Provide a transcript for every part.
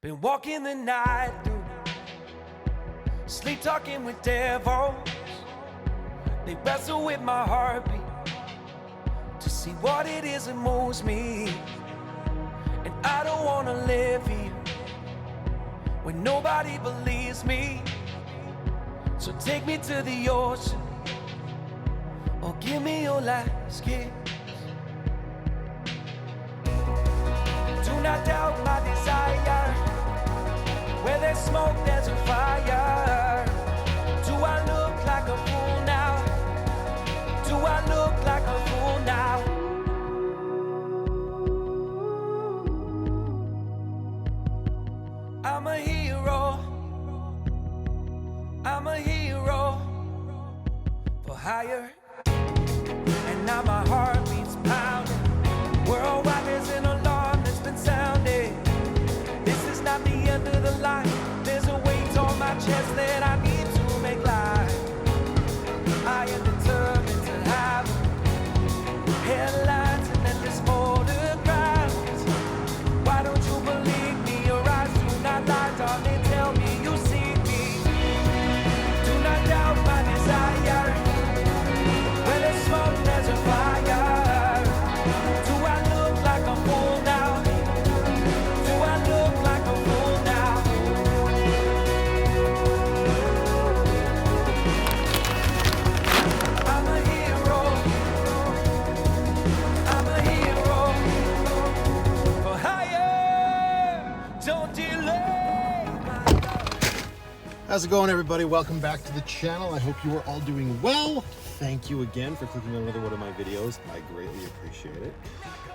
Been walking the night through, sleep talking with devils. They wrestle with my heartbeat to see what it is that moves me. And I don't wanna live here when nobody believes me. So take me to the ocean or give me your last kiss. Do not doubt my desire. Where there's smoke, there's a fire. Do I look like a fool now? Do I look like a fool now? I'm a hero. I'm a hero for hire. And now my heart beats pounding. Worldwide there's an alarm that's been sounded. This is not the end of the line. There's a weight on my chest that I need to make life. I am determined to have headlines and endless photographs. Why don't you believe me? Your eyes do not lie, darling. Tell me you see me. Do not doubt my desire. Where there's smoke, there's a fire. Do I look like a fool now? Do I look like a fool now? I'm a hero. I'm a hero for hire. Don't delay my love. How's it going, everybody? Welcome back to the channel. I hope you are all doing well. Thank you again for clicking on another one of my videos. I greatly appreciate it.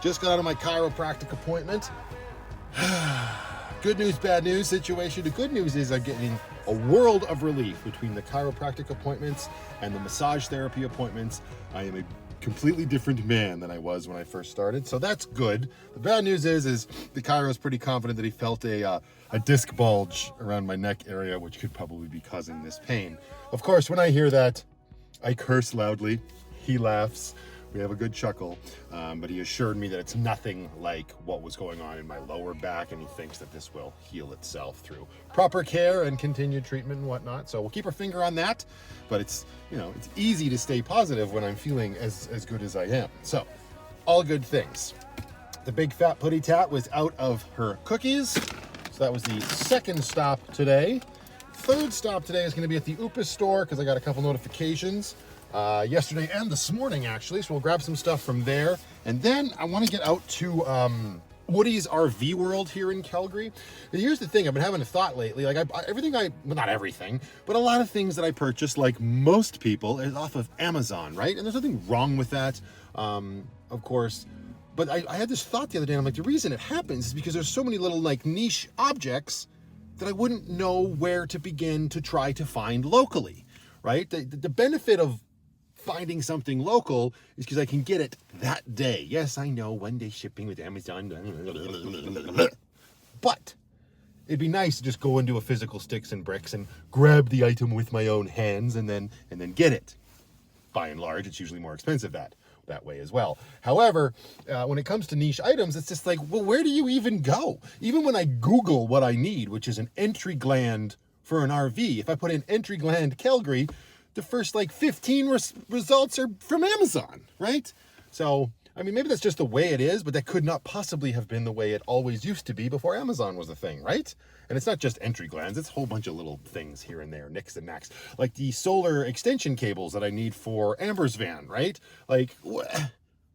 Just got out of my chiropractic appointment. Good news, bad news situation. The good news is I'm getting a world of relief between the chiropractic appointments and the massage therapy appointments. I am a completely different man than I was when I first started, so that's good. The bad news is the chiro is pretty confident that he felt a disc bulge around my neck area, which could probably be causing this pain. Of course, when I hear that, I curse loudly. He laughs. We have a good chuckle, but he assured me that it's nothing like what was going on in my lower back, and he thinks that this will heal itself through proper care and continued treatment and whatnot. So we'll keep our finger on that, but it's easy to stay positive when I'm feeling as good as I am. So all good things. The big fat putty tat was out of her cookies, so that was the second stop today. Third stop today is going to be at the Upas store because I got a couple notifications yesterday and this morning, actually. So we'll grab some stuff from there. And then I want to get out to Woody's RV World here in Calgary. And here's the thing. I've been having a thought lately. Like well, not everything, but a lot of things that I purchase, like most people, is off of Amazon, right? And there's nothing wrong with that, of course. But I had this thought the other day, and I'm like, the reason it happens is because there's so many little like niche objects that I wouldn't know where to begin to try to find locally, right? The benefit of finding something local is because I can get it that day. Yes, I know, one day shipping with Amazon, but it'd be nice to just go into a physical Sticks and Bricks and grab the item with my own hands and then get it. By and large, it's usually more expensive that way as well. However, when it comes to niche items, it's just like, well, where do you even go? Even when I Google what I need, which is an entry gland for an RV, if I put in entry gland Calgary, the first like 15 results are from Amazon, right? So, I mean, maybe that's just the way it is, but that could not possibly have been the way it always used to be before Amazon was a thing, right? And it's not just entry glands, it's a whole bunch of little things here and there, nicks and knacks. Like the solar extension cables that I need for Amber's van, right? Like,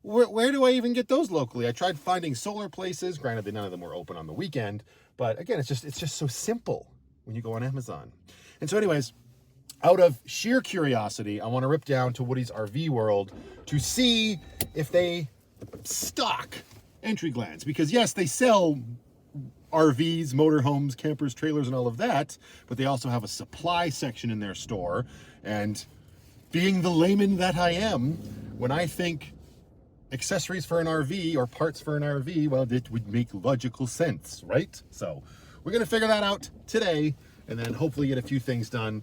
where do I even get those locally? I tried finding solar places. Granted, none of them were open on the weekend. But again, it's just so simple when you go on Amazon. And so anyways, out of sheer curiosity, I want to rip down to Woody's RV World to see if they stock entry glands. Because yes, they sell RVs, motorhomes, campers, trailers, and all of that, but they also have a supply section in their store. And being the layman that I am, when I think accessories for an RV or parts for an RV, well, it would make logical sense, right? So we're going to figure that out today and then hopefully get a few things done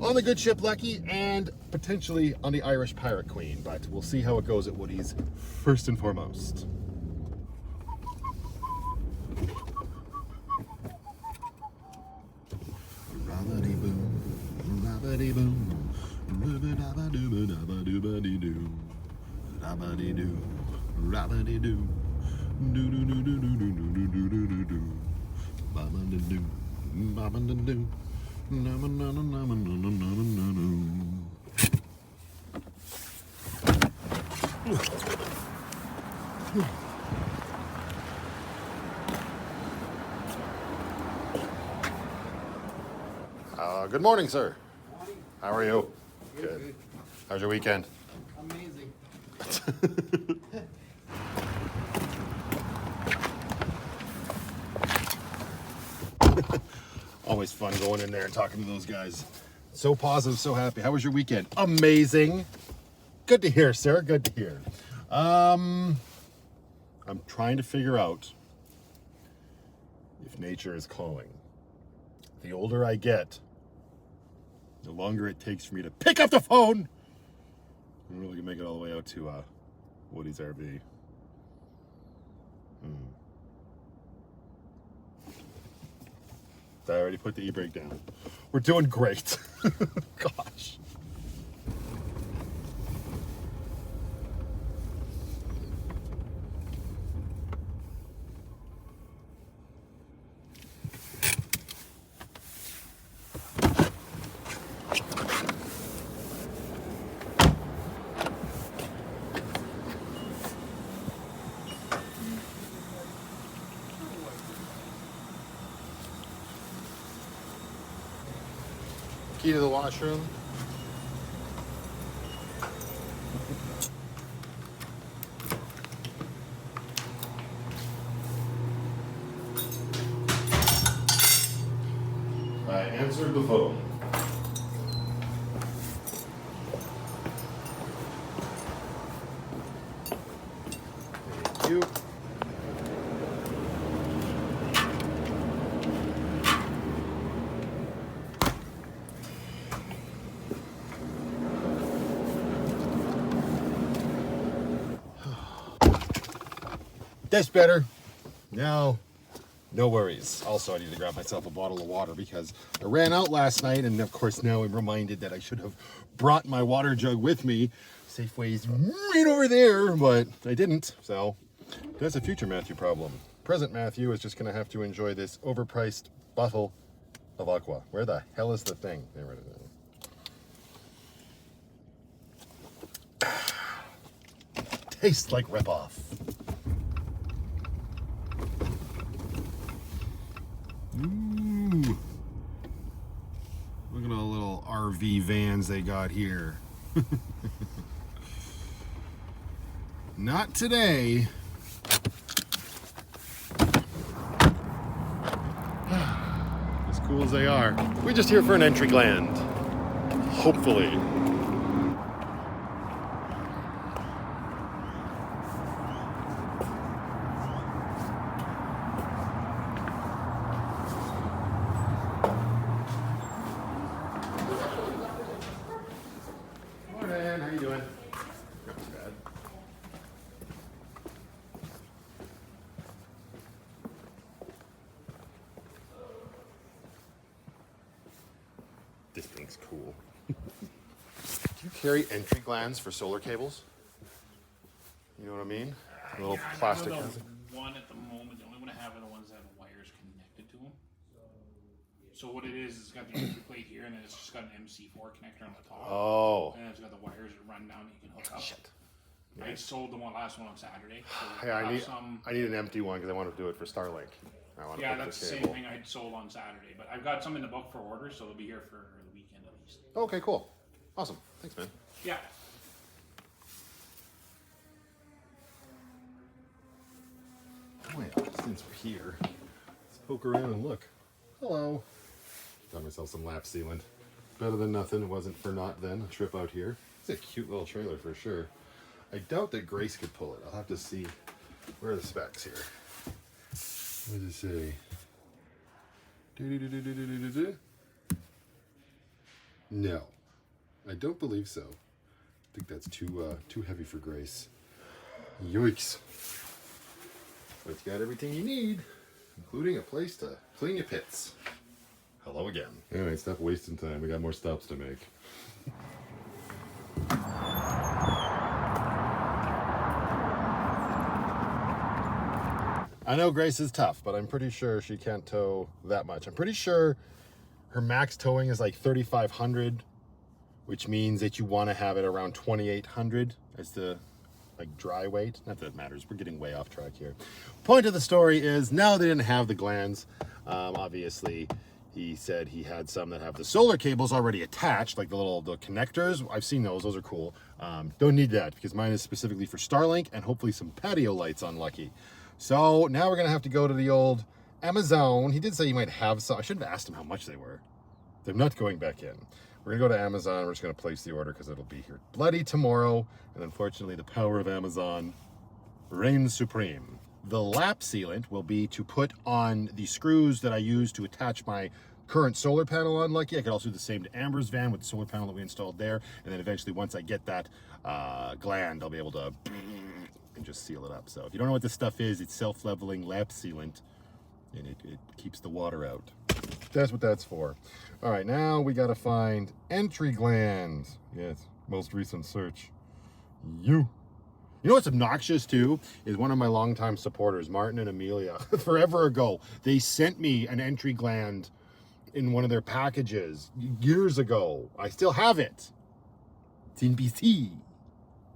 on the good ship Lucky and potentially on the Irish Pirate Queen, but we'll see how it goes at Woody's first and foremost. boom. Rabba-dabba-doo-ba-dabba-doo-ba-dee-doo. Rabba-dee-doo. Rabba-dee-doo. Do-do-do-do-do-do-do-do-do-do-do. Ba-ba-doo-doo. Ba-ba-doo-doo. Na-ma-na-na-na-ma-na-na-na-na-na-na. Good morning, sir. Morning. How are you? Good. How's your weekend? Amazing. Always fun going in there and talking to those guys. So positive, so happy. How was your weekend? Amazing. Good to hear, sir. Good to hear. I'm trying to figure out if nature is calling. The older I get, the longer it takes for me to pick up the phone. I'm really gonna make it all the way out to Woody's RV. I already put the e-brake down. We're doing great. Gosh. Key to the washroom. I answered the phone. Thank you. That's better. Now, no worries. Also, I need to grab myself a bottle of water because I ran out last night, and of course now I'm reminded that I should have brought my water jug with me. Safeway's right over there, but I didn't, so that's a future Matthew problem. Present Matthew is just gonna have to enjoy this overpriced bottle of aqua. Where the hell is the thing? There it is. Tastes like ripoff. Ooh. Look at all the little RV vans they got here. Not today. As cool as they are. We're just here for an entry gland. Hopefully. Morning, how you doing? Not too bad. This thing's cool. Do you carry entry glands for solar cables? You know what I mean? A little plastic. I have one at the moment. The only one I have are the ones that have wires connected to them. So what it is, it's got the entry plate here, and then it's just got an MC4 connector on the top. Oh. And it's got the wires that run down that you can hook up. Shit. I sold the last one on Saturday. So Yeah, have some. I need an empty one because I want to do it for Starlink. I want to Yeah, put that's the the same cable. thing I sold on Saturday. But I've got some in the book for order, so they'll be here for the weekend at least. Okay, cool. Awesome. Thanks, man. Yeah. Oh yeah, since we're here, let's poke around and look. Hello. Got myself some lap sealant. Better than nothing. It wasn't for naught then. A trip out here. It's a cute little trailer for sure. I doubt that Grace could pull it. I'll have to see. Where are the specs here? What does it say? Do-do-do-do-do-do-do-do. No, I don't believe so. I think that's too heavy for Grace. Yikes. But it's got everything you need, including a place to clean your pits. Hello again. Anyway, stop wasting time. We got more stops to make. I know Grace is tough, but I'm pretty sure she can't tow that much. I'm pretty sure her max towing is like 3,500, which means that you want to have it around 2,800 as the like dry weight. Not that it matters. We're getting way off track here. Point of the story is, no, they didn't have the glands. Obviously, he said he had some that have the solar cables already attached, like the connectors. I've seen those. Those are cool. Don't need that because mine is specifically for Starlink and hopefully some patio lights on Lucky. So now we're going to have to go to the old Amazon. He did say he might have some. I should have asked him how much they were. They're not going back in. We're going to go to Amazon. We're just going to place the order because it'll be here bloody tomorrow. And unfortunately, the power of Amazon reigns supreme. The lap sealant will be to put on the screws that I use to attach my current solar panel on Lucky. I could also do the same to Amber's van with the solar panel that we installed there. And then eventually, once I get that gland, I'll be able to and just seal it up. So if you don't know what this stuff is, it's self-leveling lap sealant, and it keeps the water out. That's what that's for. All right, now we got to find entry gland. Yes, most recent search. You know what's obnoxious too is one of my longtime supporters, Martin and Amelia, forever ago, they sent me an entry gland in one of their packages years ago. I still have it. It's in BC,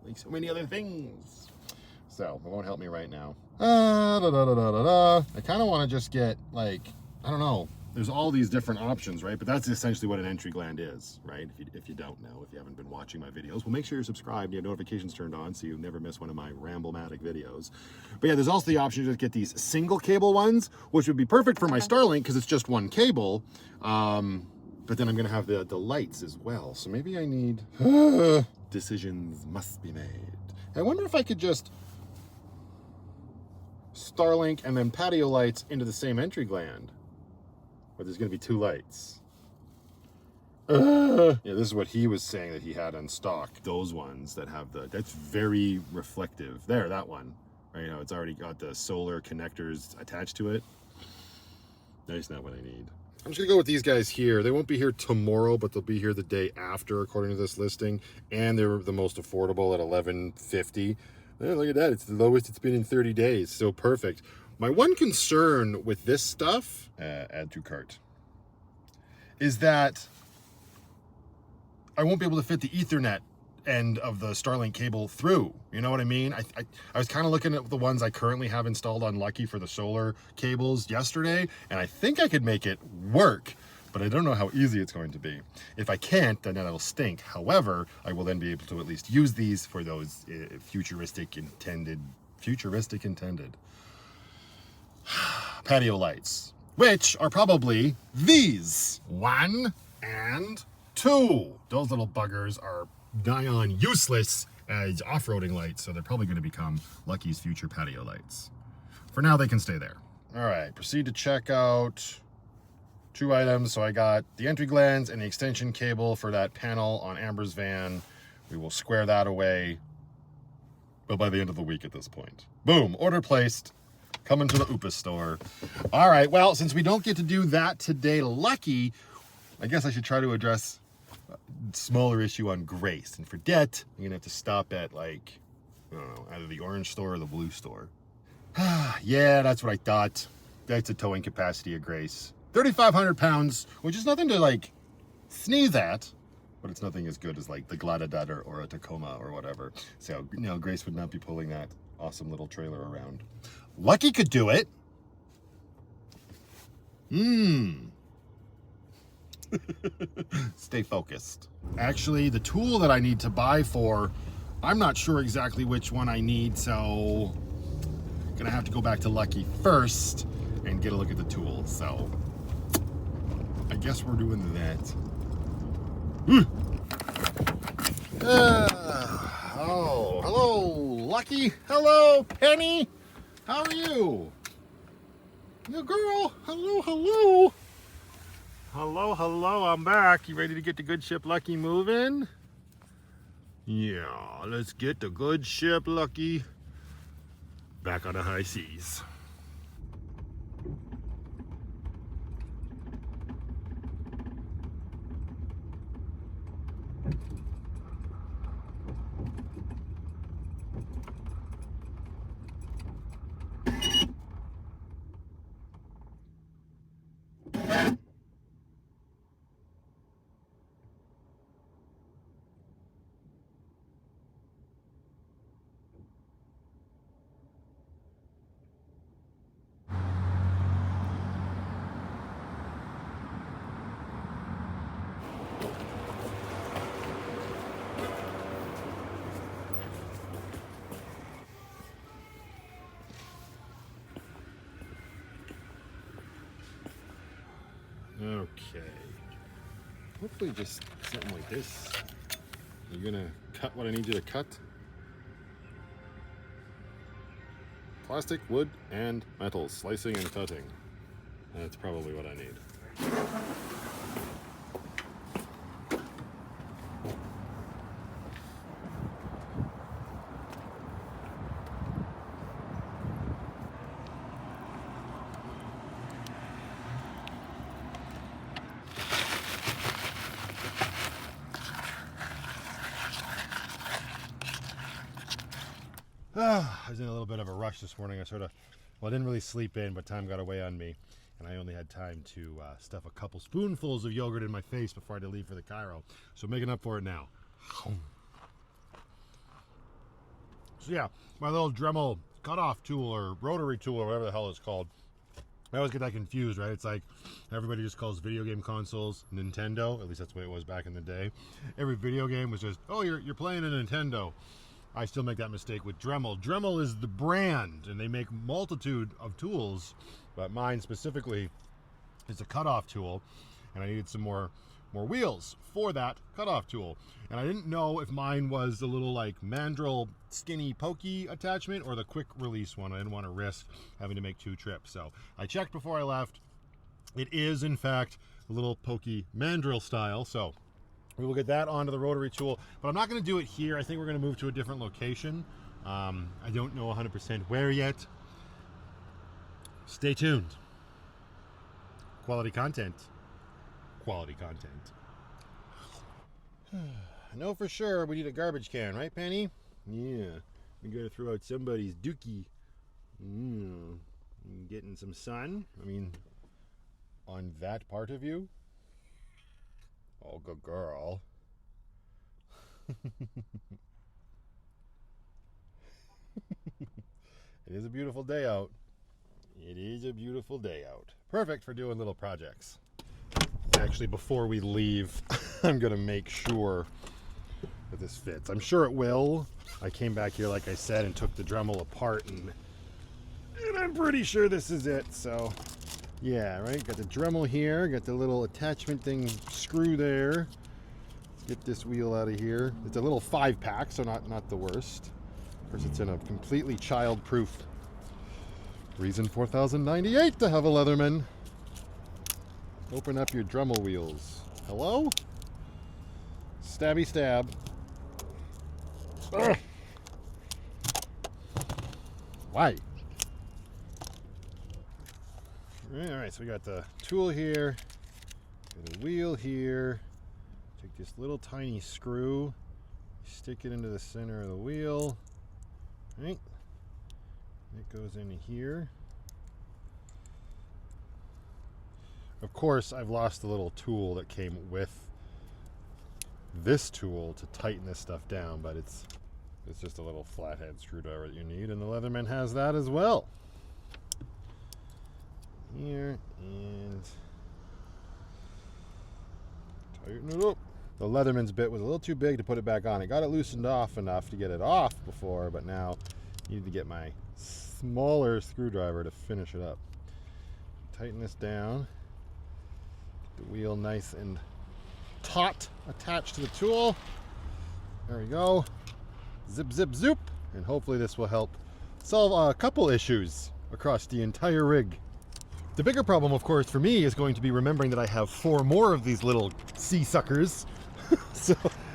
like so many other things. So it won't help me right now. I kind of want to just get, like, I don't know. There's all these different options, right? But that's essentially what an entry gland is, right? If you don't know, if you haven't been watching my videos, well, make sure you're subscribed and you have notifications turned on so you never miss one of my Ramblematic videos. But yeah, there's also the option to just get these single cable ones, which would be perfect for my Starlink because it's just one cable. But then I'm going to have the lights as well. So maybe I need... Decisions must be made. I wonder if I could just Starlink and then patio lights into the same entry gland. Or there's going to be two lights. Yeah, this is what he was saying that he had on stock. Those ones that have that's very reflective. There, that one. Right, you know, it's already got the solar connectors attached to it. That's not what I need. I'm just gonna go with these guys here. They won't be here tomorrow, but they'll be here the day after, according to this listing. And they're the most affordable at $11.50. Look at that, it's the lowest it's been in 30 days, so perfect. My one concern with this stuff, add to cart, is that I won't be able to fit the Ethernet end of the Starlink cable through. You know what I mean? I was kind of looking at the ones I currently have installed on Lucky for the solar cables yesterday, and I think I could make it work, but I don't know how easy it's going to be. If I can't, then that'll stink. However, I will then be able to at least use these for those futuristic intended patio lights, which are probably these 1 and 2. Those little buggers are nigh on useless as off-roading lights, so they're probably going to become Lucky's future patio lights. For now, they can stay there. All right, proceed to check out 2 items. So I got the entry glands and the extension cable for that panel on Amber's van. We will square that away, but by the end of the week at this point. Boom, order placed, coming to the Oopus store. All right, well, since we don't get to do that today, Lucky, I guess I should try to address a smaller issue on Grace. And for debt, I'm gonna have to stop at, like, I don't know, either the orange store or the blue store. Yeah, that's what I thought. That's the towing capacity of Grace. 3,500 pounds, which is nothing to, like, sneeze at, but it's nothing as good as, like, the Gladiator or a Tacoma or whatever. So, you know, Grace would not be pulling that awesome little trailer around. Lucky could do it. Stay focused. Actually, the tool that I need to buy I'm not sure exactly which one I need, so I'm gonna have to go back to Lucky first and get a look at the tools. So I guess we're doing that. Oh, hello, Lucky. Hello, Penny. How are you? New girl. Hello, hello. Hello, hello. I'm back. You ready to get the good ship Lucky moving? Yeah, let's get the good ship Lucky back on the high seas. Okay. Hopefully just something like this. You're gonna cut what I need you to cut. Plastic, wood, and metal. Slicing and cutting. That's probably what I need. I was in a little bit of a rush this morning. I didn't really sleep in, but time got away on me. And I only had time to stuff a couple spoonfuls of yogurt in my face before I had to leave for the Chiro. So making up for it now. So yeah, my little Dremel cutoff tool or rotary tool or whatever the hell it's called. I always get that confused, right? It's like everybody just calls video game consoles Nintendo. At least that's the way it was back in the day. Every video game was just, oh, you're playing a Nintendo. I still make that mistake with Dremel. Dremel is the brand, and they make multitude of tools, but mine specifically is a cutoff tool, and I needed some more wheels for that cutoff tool. And I didn't know if mine was the little like mandrel skinny pokey attachment or the quick release one. I didn't want to risk having to make 2 trips. So I checked before I left. It is, in fact, a little pokey mandrel style. So we will get that onto the rotary tool, but I'm not going to do it here. I think we're going to move to a different location. I don't know 100% where yet. Stay tuned. Quality content. Quality content. I know for sure we need a garbage can, right, Penny? Yeah. We got to throw out somebody's dookie. Getting some sun. I mean, on that part of you. Oh, good girl. It is a beautiful day out. It is a beautiful day out. Perfect for doing little projects. Actually, before we leave, I'm going to make sure that this fits. I'm sure it will. I came back here, like I said, and took the Dremel apart, and I'm pretty sure this is it, so... Yeah, right, got the Dremel here, got the little attachment thing screw there. Let's get this wheel out of here. It's a little 5-pack, so not the worst. Of course, it's in a completely child-proof reason 4098 to have a Leatherman. Open up your Dremel wheels. Hello? Stabby stab. Ugh. Why? Alright, so we got the tool here, got a wheel here. Take this little tiny screw, stick it into the center of the wheel. Right? It goes into here. Of course, I've lost the little tool that came with this tool to tighten this stuff down, but it's just a little flathead screwdriver that you need, and the Leatherman has that as well. Here, and tighten it up. The Leatherman's bit was a little too big to put it back on. I got it loosened off enough to get it off before, but now I need to get my smaller screwdriver to finish it up. Tighten this down. Get the wheel nice and taut attached to the tool. There we go. Zip, zip, zoop. And hopefully this will help solve a couple issues across the entire rig. The bigger problem, of course, for me is going to be remembering that I have 4 more of these little sea suckers.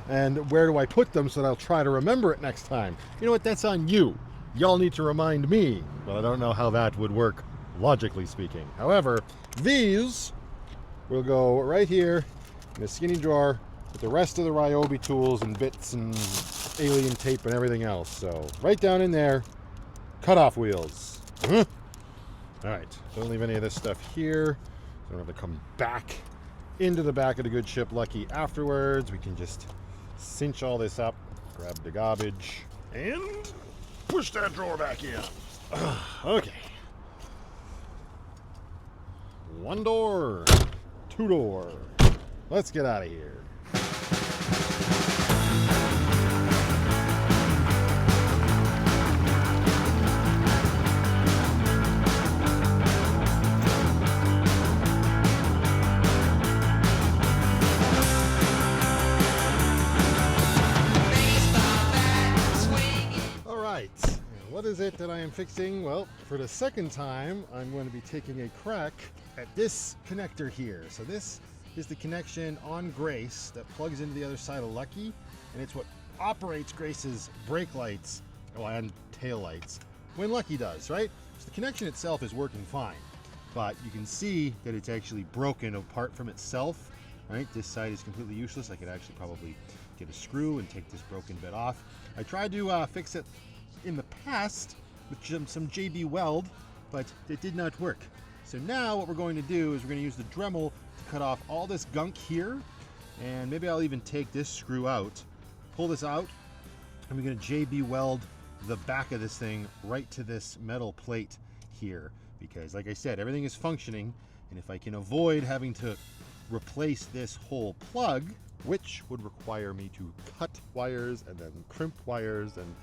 And where do I put them so that I'll try to remember it next time? You know what? That's on you. Y'all need to remind me. But I don't know how that would work, logically speaking. However, these will go right here in a skinny drawer with the rest of the Ryobi tools and bits and alien tape and everything else. So right down in there, cutoff wheels. All right, don't leave any of this stuff here. So I don't have to come back into the back of the good ship Lucky afterwards. We can just cinch all this up, grab the garbage, and push that drawer back in. Okay. 1 door, 2 door. Let's get out of here. is it that I am fixing? Well, for the second time, I'm going to be taking a crack at this connector here. So this is the connection on Grace that plugs into the other side of Lucky, and it's what operates Grace's brake lights and tail lights when Lucky does, right? So the connection itself is working fine, but you can see that it's actually broken apart from itself, right? This side is completely useless. I could actually probably get a screw and take this broken bit off. I tried to fix it in the past with some JB Weld, but it did not work. So now what we're going to do is we're going to use the Dremel to cut off all this gunk here, and maybe I'll even take this screw out, pull this out, and we're going to JB Weld the back of this thing right to this metal plate here, because like I said, everything is functioning, and if I can avoid having to replace this whole plug, which would require me to cut wires and then crimp wires, and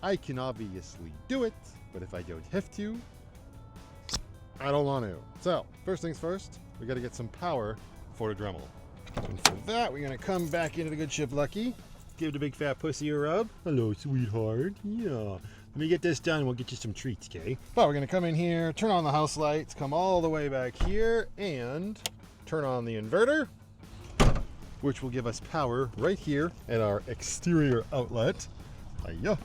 I can obviously do it, but if I don't have to, I don't want to. So first things first, we got to get some power for the Dremel, and for that we're going to come back into the good ship Lucky, give the big fat pussy a rub. Hello, sweetheart. Yeah. Let me get this done and we'll get you some treats, okay? But we're going to come in here, turn on the house lights, come all the way back here, and turn on the inverter, which will give us power right here at our exterior outlet. Hiya.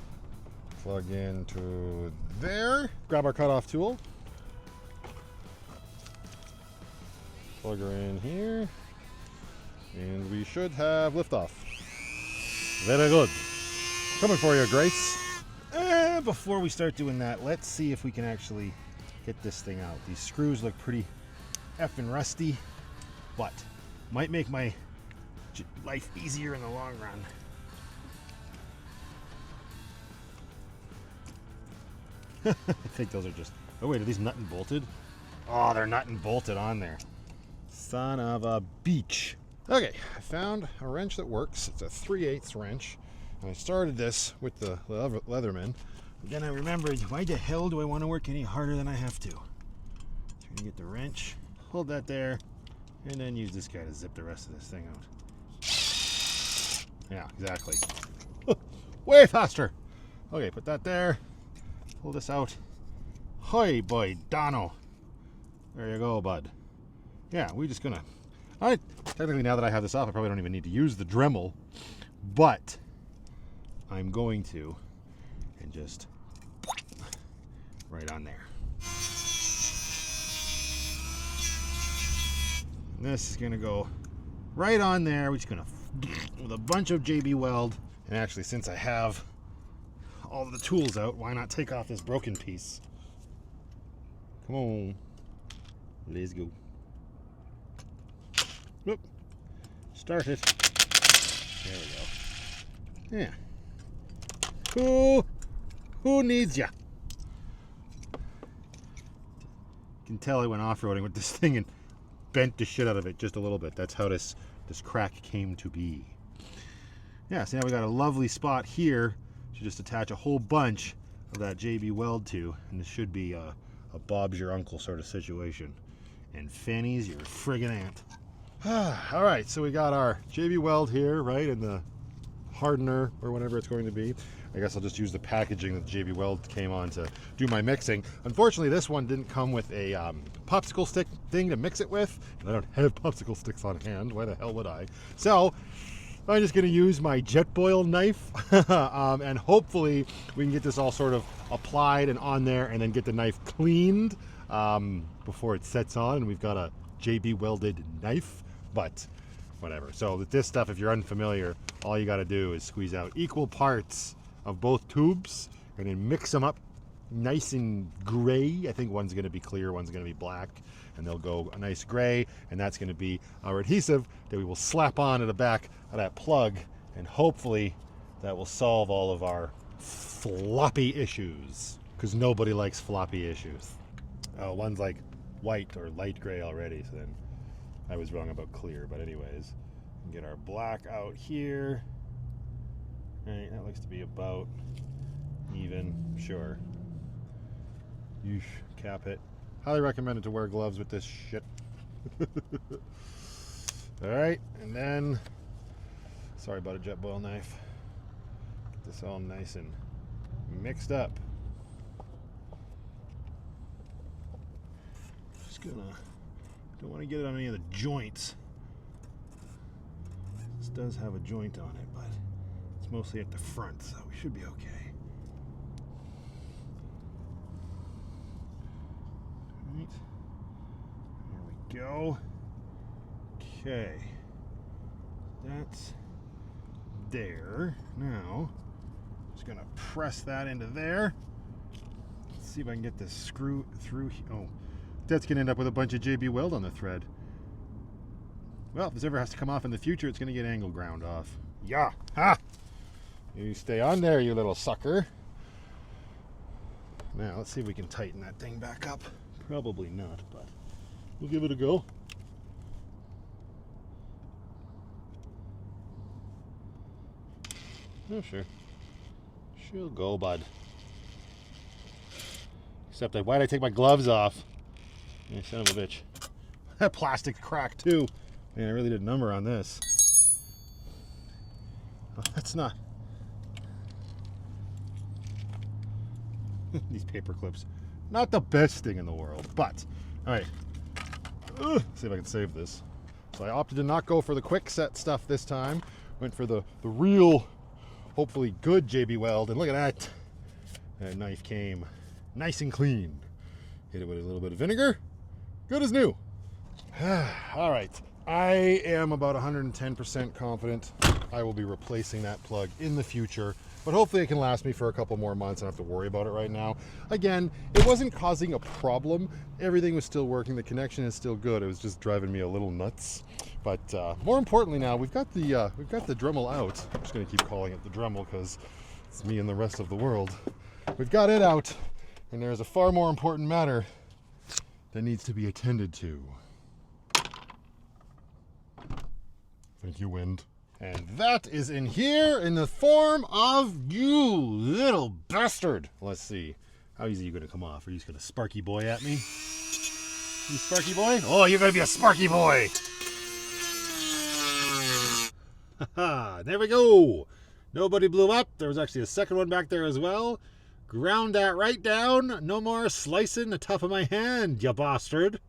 Plug into there. Grab our cutoff tool. Plug her in here. And we should have liftoff. Very good. Coming for you, Grace. Before we start doing that, let's see if we can actually get this thing out. These screws look pretty effing rusty, but might make my life easier in the long run. I think those are just... Oh wait, are these nut and bolted? Oh, they're nut and bolted on there. Son of a beach. Okay, I found a wrench that works. It's a 3/8 wrench. And I started this with the Leatherman. But then I remembered, why the hell do I want to work any harder than I have to? So I'm going to get the wrench, hold that there, and then use this guy to zip the rest of this thing out. Yeah, exactly. Way faster. Okay, put that there. Pull this out. Hi, boy, Dono. There you go, bud. Yeah, we're just gonna... technically, now that I have this off, I probably don't even need to use the Dremel, but I'm going to, and just right on there. And this is gonna go right on there. We're just gonna, with a bunch of JB Weld, and actually, since I have all of the tools out, why not take off this broken piece? Come on, let's go. Whoop. Start it. There we go. Yeah. Who needs ya? You can tell I went off-roading with this thing and bent the shit out of it just a little bit. That's how this crack came to be. Yeah, so now we got a lovely spot here to just attach a whole bunch of that JB Weld to, and this should be a Bob's your uncle sort of situation. And Fanny's your friggin' aunt. All right, so we got our JB Weld here, right, and the hardener or whatever it's going to be. I guess I'll just use the packaging that the JB Weld came on to do my mixing. Unfortunately, this one didn't come with a popsicle stick thing to mix it with, and I don't have popsicle sticks on hand. Why the hell would I? So I'm just going to use my jet boil knife, and hopefully we can get this all sort of applied and on there, and then get the knife cleaned before it sets on, and we've got a JB welded knife. But whatever. So with this stuff, if you're unfamiliar, all you got to do is squeeze out equal parts of both tubes and then mix them up nice and gray. I think one's going to be clear, one's going to be black, and they'll go a nice gray, and that's going to be our adhesive that we will slap on to the back of that plug, and hopefully that will solve all of our floppy issues, because nobody likes floppy issues. Oh, one's like white or light gray already, so then I was wrong about clear, but anyways, get our black out here. All right, that looks to be about even, sure. Yeesh, cap it. Highly recommended to wear gloves with this shit. All right, and then, sorry about a jet boil knife. Get this all nice and mixed up. don't want to get it on any of the joints. This does have a joint on it, but it's mostly at the front, so we should be okay. Right. There we go. Okay. That's there. Now, just gonna press that into there. Let's see if I can get this screw through. Oh, that's gonna end up with a bunch of JB weld on the thread. Well, if this ever has to come off in the future, it's gonna get angle ground off. Yeah, ha! You stay on there, you little sucker. Now, let's see if we can tighten that thing back up. Probably not, but we'll give it a go. Oh, sure. She'll go, bud. Except why'd I take my gloves off? You son of a bitch. That plastic's cracked too. Man, I really did a number on this. Oh, that's not. These paper clips. Not the best thing in the world, but. Alright. See if I can save this. So I opted to not go for the quick set stuff this time. Went for the real, hopefully good JB Weld. And look at that. That knife came nice and clean. Hit it with a little bit of vinegar. Good as new. All right. I am about 110% confident I will be replacing that plug in the future, but hopefully it can last me for a couple more months. I don't have to worry about it right now. Again, it wasn't causing a problem. Everything was still working. The connection is still good. It was just driving me a little nuts. But more importantly now, we've got the Dremel out. I'm just going to keep calling it the Dremel because it's me and the rest of the world. We've got it out, and there's a far more important matter that needs to be attended to. Thank you, wind. And that is in here in the form of you little bastard. Let's see. How easy are you going to come off? Are you just going to Sparky Boy at me? You Sparky Boy? Oh, you're going to be a Sparky Boy. Haha, there we go. Nobody blew up. There was actually a second one back there as well. Ground that right down. No more slicing the top of my hand, you bastard.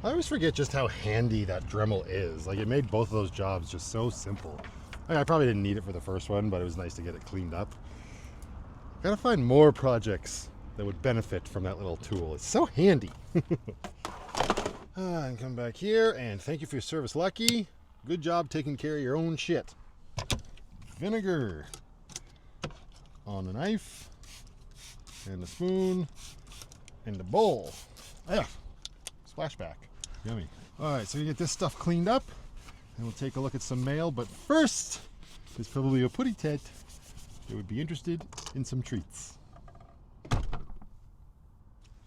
I always forget just how handy that Dremel is. Like, it made both of those jobs just so simple. I probably didn't need it for the first one, but it was nice to get it cleaned up. Gotta find more projects that would benefit from that little tool. It's so handy. And come back here, and thank you for your service, Lucky. Good job taking care of your own shit. Vinegar on the knife, and the spoon, and the bowl. Yeah, splashback. Yummy. Alright, so you get this stuff cleaned up, and we'll take a look at some mail, but first, there's probably a putty tet that would be interested in some treats.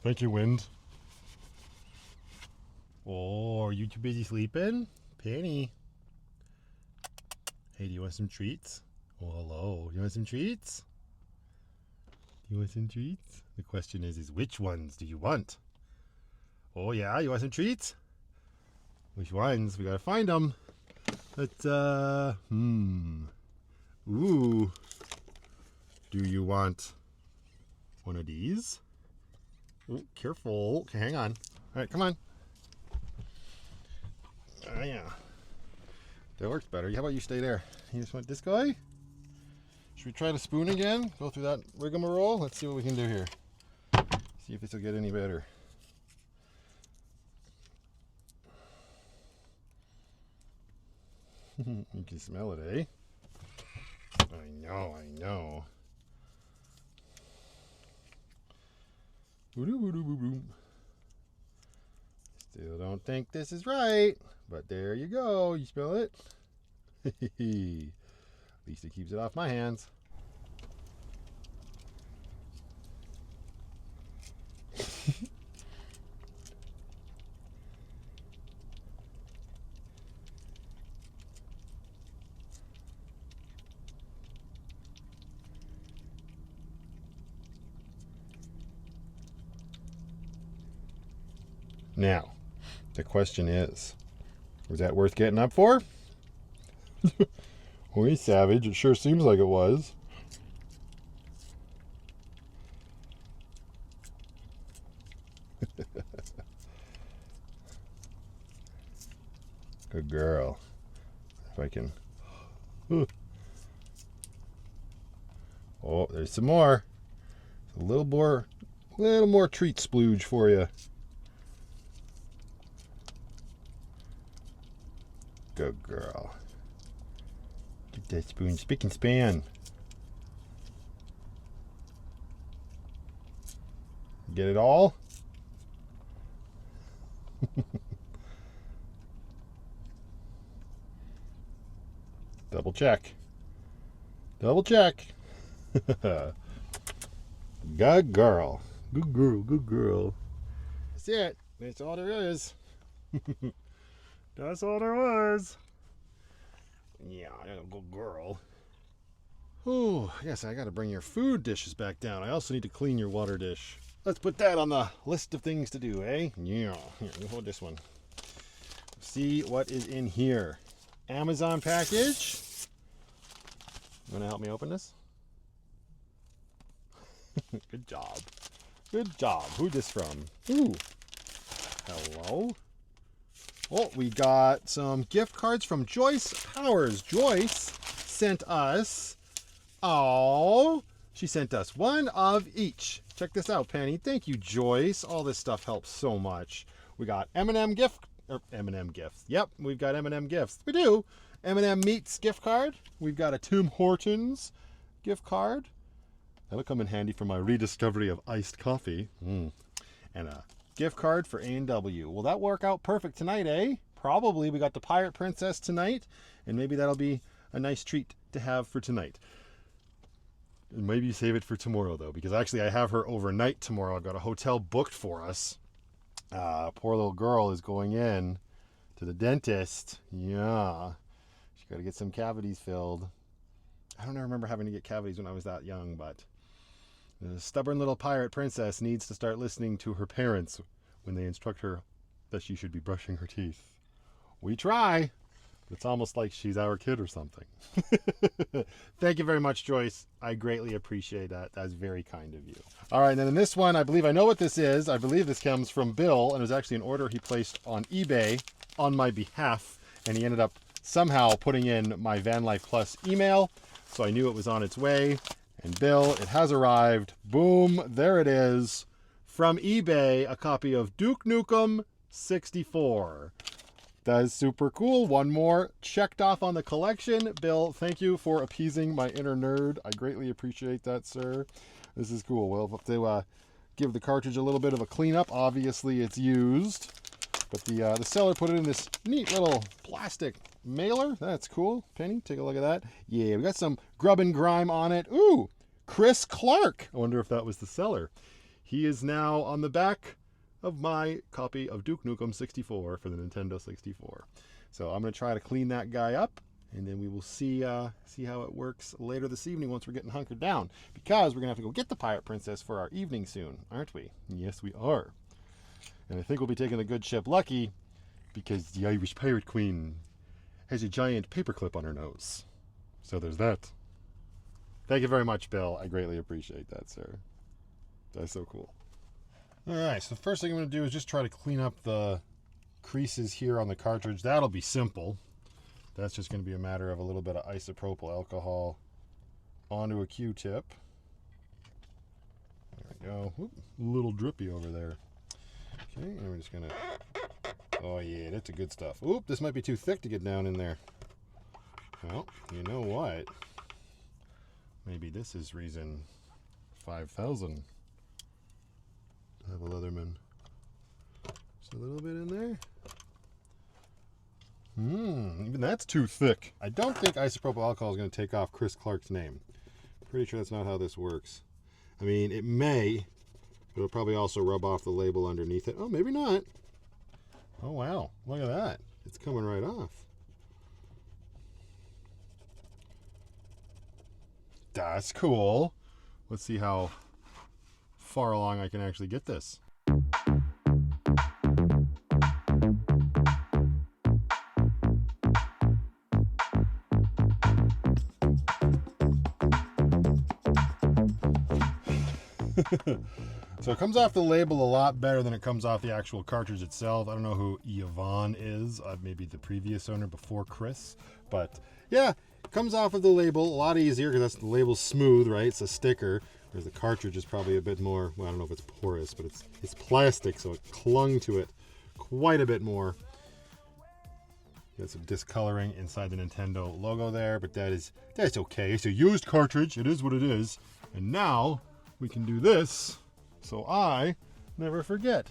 Thank you, Wind. Oh, are you too busy sleeping? Penny. Hey, do you want some treats? Oh, hello. You want some treats? You want some treats? The question is which ones do you want? Oh, yeah? You want some treats? Which ones? We gotta find them. But, Ooh. Do you want one of these? Oh, careful. Okay, hang on. All right, come on. Yeah. That works better. How about you stay there? You just want this guy? Should we try the spoon again? Go through that rigmarole? Let's see what we can do here. See if this will get any better. You can smell it, eh? I know. Still don't think this is right, but there you go. You smell it? At least it keeps it off my hands. Now, the question is, was that worth getting up for? Well, he's savage. It sure seems like it was. Good girl. If I can. Ooh. Oh, there's some more. A little more treat splooge for you. Good girl. Get that spoon spick and span. Get it all? Double check. Double check. Good girl. Good girl. Good girl. That's it. That's all there is. That's all there was. Yeah, good girl. Oh, yes, I got to bring your food dishes back down. I also need to clean your water dish. Let's put that on the list of things to do, eh? Yeah. Here, hold this one. See what is in here. Amazon package. You want to help me open this? Good job. Good job. Who's this from? Ooh. Hello. Oh, we got some gift cards from Joyce Powers. Joyce sent us. Oh, she sent us one of each. Check this out, Penny. Thank you, Joyce. All this stuff helps so much. We got M&M gift. M&M gifts. Yep, we've got M&M gifts. We do. M&M Meats gift card. We've got a Tim Hortons gift card. That'll come in handy for my rediscovery of iced coffee. And a gift card for A&W. Will that work out perfect tonight, eh? Probably. We got the Pirate Princess tonight, and maybe that'll be a nice treat to have for tonight. Maybe save it for tomorrow, though, because actually I have her overnight tomorrow. I've got a hotel booked for us. Poor little girl is going in to the dentist. Yeah. She's got to get some cavities filled. I don't remember having to get cavities when I was that young, but the stubborn little pirate princess needs to start listening to her parents when they instruct her that she should be brushing her teeth. We try. It's almost like she's our kid or something. Thank you very much, Joyce. I greatly appreciate that. That's very kind of you. All right, and then in this one, I believe I know what this is. I believe this comes from Bill, and it was actually an order he placed on eBay on my behalf, and he ended up somehow putting in my Vanlife Plus email, so I knew it was on its way. And Bill, it has arrived. Boom, there it is. From eBay, a copy of Duke Nukem 64. That is super cool. One more checked off on the collection. Bill, thank you for appeasing my inner nerd. I greatly appreciate that, sir. This is cool. We'll have to give the cartridge a little bit of a cleanup. Obviously, it's used. But the seller put it in this neat little plastic mailer. That's cool. Penny, take a look at that. Yeah, we got some grub and grime on it. Ooh, Chris Clark. I wonder if that was the seller. He is now on the back of my copy of Duke Nukem 64 for the Nintendo 64. So I'm going to try to clean that guy up, and then we will see how it works later this evening once we're getting hunkered down. Because we're going to have to go get the Pirate Princess for our evening soon, aren't we? Yes, we are. And I think we'll be taking the good ship Lucky, because the Irish Pirate Queen has a giant paperclip on her nose. So there's that. Thank you very much, Bill. I greatly appreciate that, sir. That's so cool. Alright, so the first thing I'm going to do is just try to clean up the creases here on the cartridge. That'll be simple. That's just going to be a matter of a little bit of isopropyl alcohol onto a Q-tip. There we go. Whoop, a little drippy over there. Okay, and we're just going to... Oh yeah, that's the good stuff. Oop, this might be too thick to get down in there. Well, you know what? Maybe this is reason 5,000. Have a Leatherman. Just a little bit in there. Even that's too thick. I don't think isopropyl alcohol is going to take off Chris Clark's name. Pretty sure that's not how this works. I mean, it may, but it'll probably also rub off the label underneath it. Oh, maybe not. Oh, wow. Look at that. It's coming right off. That's cool. Let's see how far along I can actually get this. So it comes off the label a lot better than it comes off the actual cartridge itself. I don't know who Yvonne is, maybe the previous owner before Chris, but yeah, it comes off of the label a lot easier because the label's smooth, right? It's a sticker. Whereas the cartridge is probably a bit more, well, I don't know if it's porous, but it's plastic, so it clung to it quite a bit more. Got some discoloring inside the Nintendo logo there, but that's okay. It's a used cartridge. It is what it is. And now we can do this so I never forget.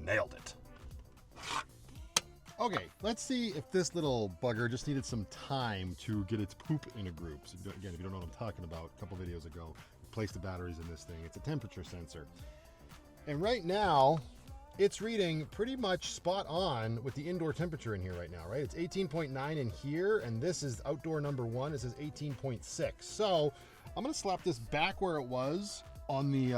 Nailed it. Okay, let's see if this little bugger just needed some time to get its poop in a group. So again, if you don't know what I'm talking about, a couple videos ago, placed the batteries in this thing. It's a temperature sensor. And right now, it's reading pretty much spot on with the indoor temperature in here right now, right? It's 18.9 in here, and this is outdoor number 1. It says 18.6. So I'm gonna slap this back where it was on the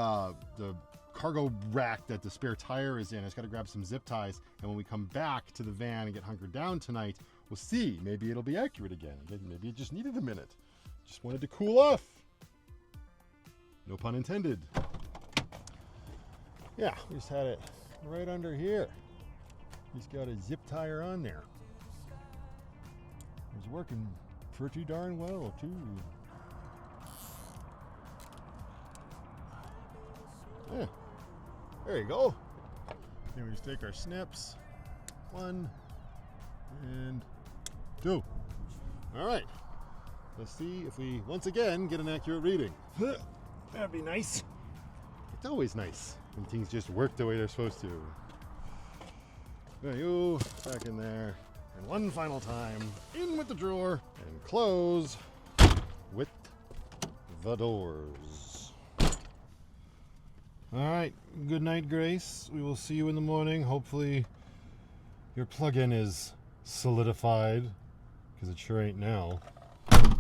cargo rack that the spare tire is in. I just got to grab some zip ties, and when we come back to the van and get hunkered down tonight, we'll see. Maybe it'll be accurate again. Maybe it just needed a minute. Just wanted to cool off. No pun intended. Yeah, we just had it right under here. Just got a zip tire on there. It's working pretty darn well too. Yeah. There you go. Then we just take our snips. 1 and 2. All right. Let's see if we once again get an accurate reading. That'd be nice. It's always nice when things just work the way they're supposed to. There you back in there. And one final time, in with the drawer and close with the doors. All right, good night, Grace. We will see you in the morning. Hopefully your plug-in is solidified, because it sure ain't now. I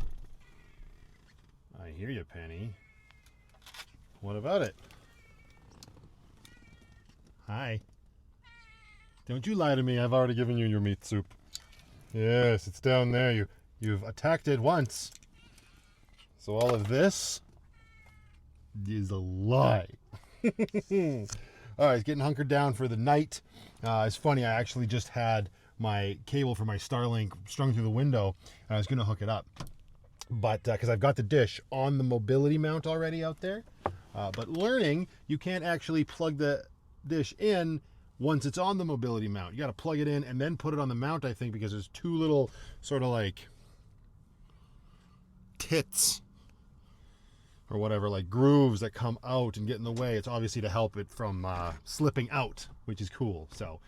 hear you, Penny. What about it? Hi. Don't you lie to me. I've already given you your meat soup. Yes, it's down there. You've attacked it once. So all of this is a lie. All right, it's getting hunkered down for the night. It's funny, I actually just had my cable for my Starlink strung through the window, and I was going to hook it up. But because I've got the dish on the mobility mount already out there. But learning, you can't actually plug the dish in once it's on the mobility mount. You got to plug it in and then put it on the mount, I think, because there's 2 little sort of like tits or whatever, like grooves that come out and get in the way. It's obviously to help it from slipping out, which is cool. So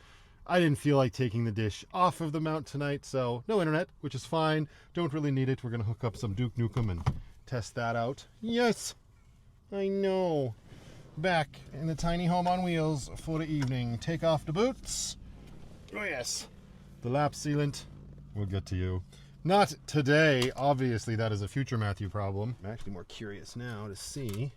I didn't feel like taking the dish off of the mount tonight, so no internet, which is fine. Don't really need it. We're going to hook up some Duke Nukem and test that out. Yes, I know. Back in the tiny home on wheels for the evening. Take off the boots. Oh yes. The lap sealant. We'll get to you. Not today. Obviously, that is a future Matthew problem. I'm actually more curious now to see.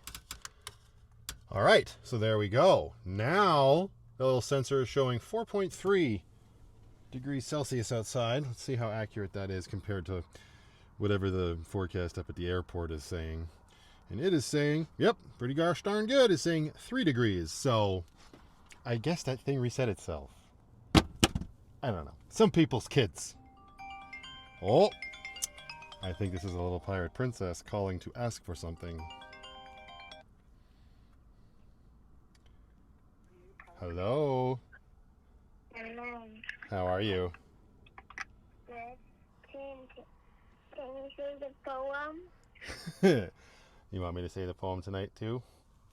All right, so there we go. Now, the little sensor is showing 4.3 degrees Celsius outside. Let's see how accurate that is compared to whatever the forecast up at the airport is saying. And it is saying, yep, pretty gosh darn good. It's saying 3 degrees. So I guess that thing reset itself. I don't know. Some people's kids. Oh, I think this is a little pirate princess calling to ask for something. Hello. Hello. How are you? Good. Can you say the poem? You want me to say the poem tonight too?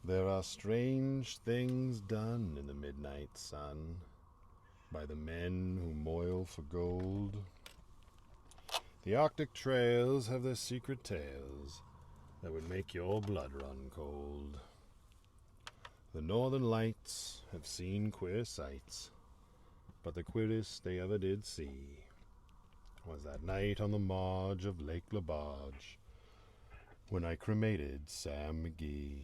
There are strange things done in the midnight sun by the men who moil for gold. The Arctic trails have their secret tales that would make your blood run cold. The northern lights have seen queer sights, but the queerest they ever did see was that night on the marge of Lake Labarge when I cremated Sam McGee.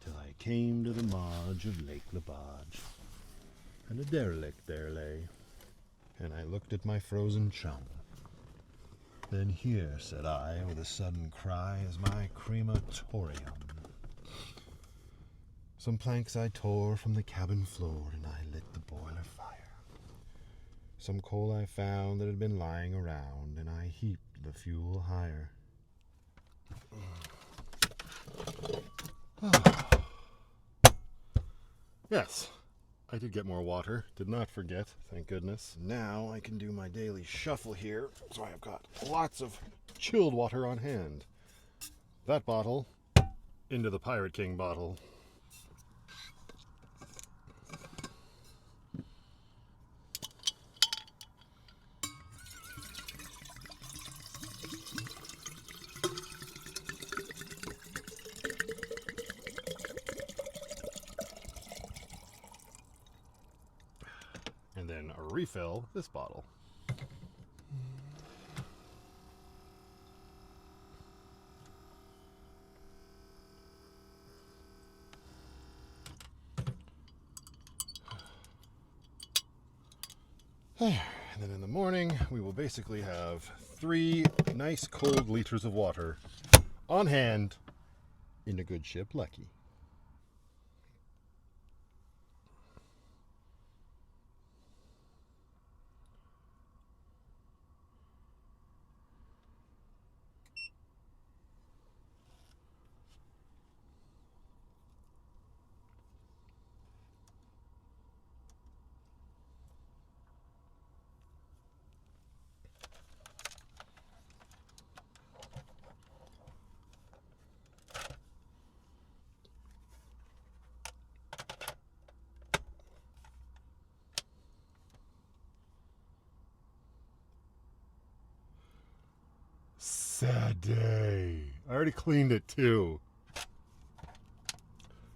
Till I came to the marge of Lake Labarge and a derelict there lay, and I looked at my frozen chum. Then here, said I, with a sudden cry, is my crematorium. Some planks I tore from the cabin floor, and I lit the boiler fire. Some coal I found that had been lying around, and I heaped the fuel higher. Yes, I did get more water. Did not forget, thank goodness. Now I can do my daily shuffle here, so I've got lots of chilled water on hand. That bottle into the Pirate King bottle. And then refill this bottle. And then in the morning, we will basically have 3 nice cold liters of water on hand in a good ship Lucky. Sad day. I already cleaned it too.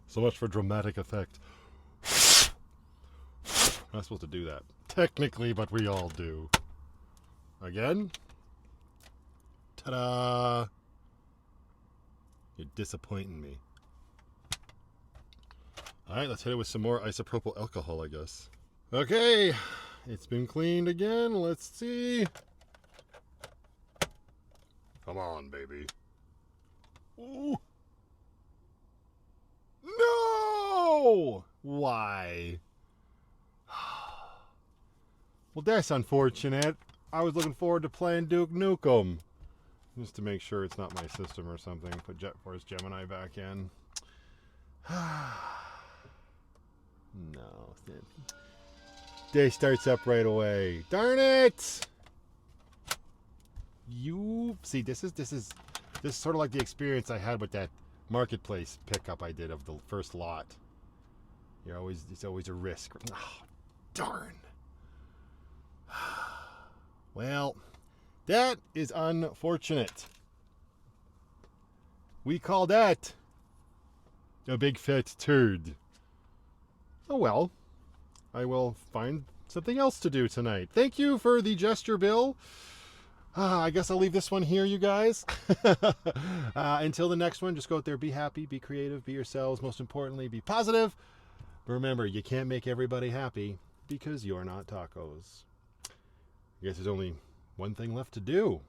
So much for dramatic effect. I'm not supposed to do that. Technically, but we all do. Again. Ta-da! You're disappointing me. Alright, let's hit it with some more isopropyl alcohol, I guess. Okay, it's been cleaned again. Let's see. Come on, baby. Ooh. No! Why? Well, that's unfortunate. I was looking forward to playing Duke Nukem. Just to make sure it's not my system or something. Put Jet Force Gemini back in. No. Day starts up right away. Darn it! You see, this is sort of like the experience I had with that marketplace pickup I did of the first lot. It's always a risk. Oh, darn. Well, that is unfortunate. We call that a big fat turd. Oh well, I will find something else to do tonight. Thank you for the gesture, Bill. I guess I'll leave this one here, you guys. Until the next one, just go out there, be happy, be creative, be yourselves. Most importantly, be positive. But remember, you can't make everybody happy because you're not tacos. I guess there's only one thing left to do.